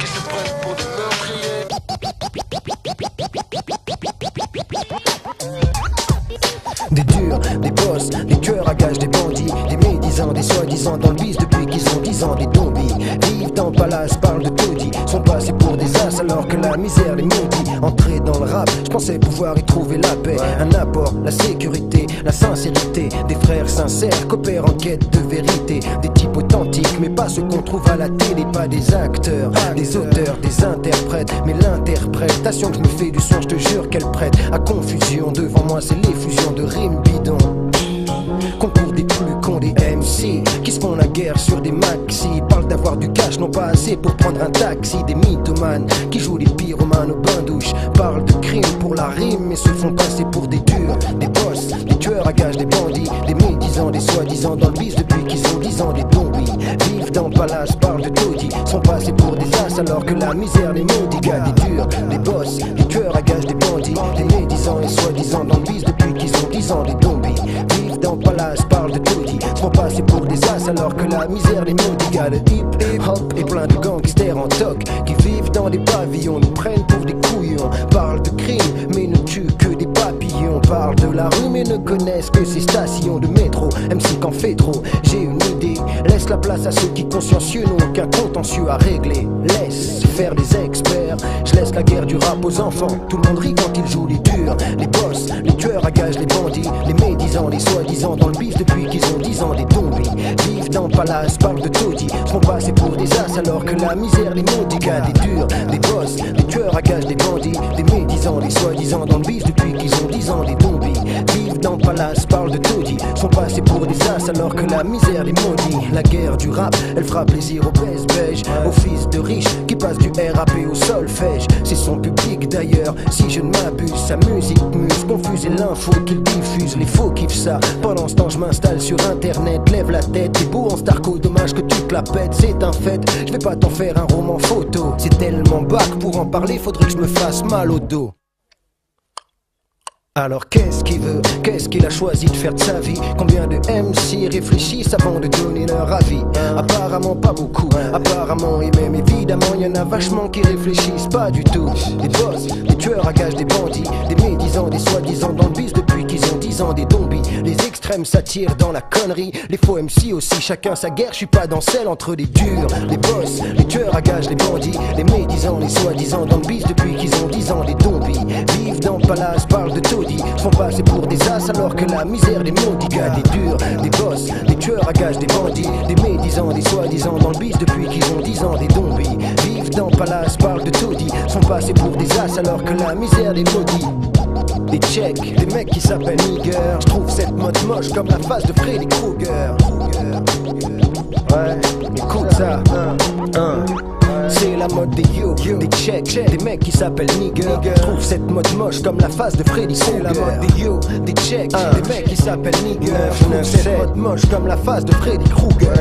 qui se prennent pour des meurtriers. Des durs, des boss, des tueurs à gages, des bandits, des médisants, des soi-disant dans le vice depuis qu'ils ont 10 ans, des zombies. Vivent dans le palace, parlent de taudis, sont passés pour des as alors que la misère les maudit. Entrer dans le rap, je pensais pouvoir y trouver la paix, un apport, la sécurité, la sincérité. Des frères sincères coopèrent en quête de vérité. Des types authentiques, mais pas ceux qu'on trouve à la télé, pas des acteurs, des auteurs, des interprètes. Mais l'interprétation que je me fais du son, je te jure qu'elle prête à confusion. Devant moi c'est l'effusion de rimes bidons. Concours des plus cons des MC qui se font la guerre sur des maxi. Parlent d'avoir du cash, non pas assez pour prendre un taxi. Des mythomanes qui jouent les pyromanes au bain-douche. Parlent de crime pour la rime mais se font passer pour des durs. Des boss, des tueurs à gages, des bandits, des médisants, des soi-disant dans le bise depuis qu'ils ont 10 ans, des zombies. Vivent dans le palace, parlent de taudis, sont passés pour des as alors que la misère les maudit. Gars, des durs, des boss, des tueurs à gages, des bandits, des médisants et soi-disant dans le bise depuis qu'ils ont 10 ans, des zombies. Vivent dans le palace, parlent de taudis, sont passés pour des as alors que la misère les maudit. Gars, le hip-hop et plein de gangsters en toc qui vivent dans des pavillons, nous prennent pour des couillons. Parlent de crime mais ne tuent que des papillons. Parlent de la rue mais ne connaissent que ces stations de métro. MC qu'en fait trop, j'ai une idée. Laisse la place à ceux qui consciencieux n'ont aucun contentieux à régler. Laisse faire des experts, je laisse la guerre du rap aux enfants. Tout le monde rit quand ils jouent les durs. Les boss, les tueurs à gages, les bandits, les médisants, les soi-disant dans le bif depuis qu'ils ont 10 ans, des zombies. Vivent dans le palace, parlent de taudis, sont passés pour des as alors que la misère les maudit. Gars, des durs, des boss, des tueurs à gages, des bandits, des médisants, les soi-disant dans le bif depuis qu'ils ont 10 ans, des zombies. Vivent dans le palace, parlent de taudis, sont passés pour des as alors que la misère les maudit. La guerre du rap, elle fera plaisir aux baisse-beige, aux fils de riches qui passent du RAP au solfège. C'est son public d'ailleurs, si je ne m'abuse. Sa musique muse, confuse et l'info qu'il diffuse. Les faux kiffent ça, pendant ce temps je m'installe sur internet. Lève la tête, t'es beau en starco, dommage que tu te la pètes. C'est un fait, je vais pas t'en faire un roman photo. C'est tellement bac, pour en parler faudrait que je me fasse mal au dos. Alors qu'est-ce qu'il veut? Qu'est-ce qu'il a choisi de faire de sa vie? Combien de MC réfléchissent avant de donner leur avis? Apparemment pas beaucoup, apparemment et même évidemment y'en a vachement qui réfléchissent pas du tout. Des boss, des tueurs à gages, des bandits, des médisants, des soi-disant dans le bise depuis qu'ils ont 10 ans, des zombies. Les extrêmes s'attirent dans la connerie, les faux MC aussi, chacun sa guerre, je suis pas dans celle entre les durs. Les boss, les tueurs à gages, les bandits, les médisants, les soi-disant dans le bise depuis qu'ils ont 10 ans, des zombies. Vivent dans le palace, parlent de tout, sont passés pour des as alors que la misère les maudit. Gars, des durs, des boss, des tueurs à gages, des bandits, des médisants, des soi-disant dans le bise depuis qu'ils ont 10 ans, des zombies. Vivent dans le palace, parlent de taudis, sont passés pour des as alors que la misère les maudit. Des tchèques, des mecs qui s'appellent nigger. Je trouve cette mode moche comme la face de Freddy Krueger. Ouais, écoute ça, c'est la mode des yo, des tchèques, des mecs qui s'appellent nigger. Je trouve cette mode moche comme la face de Freddy Krueger. C'est la mode des yo, des tchèques, des mecs qui s'appellent nigger. Je trouve cette mode moche comme la face de Freddy Krueger.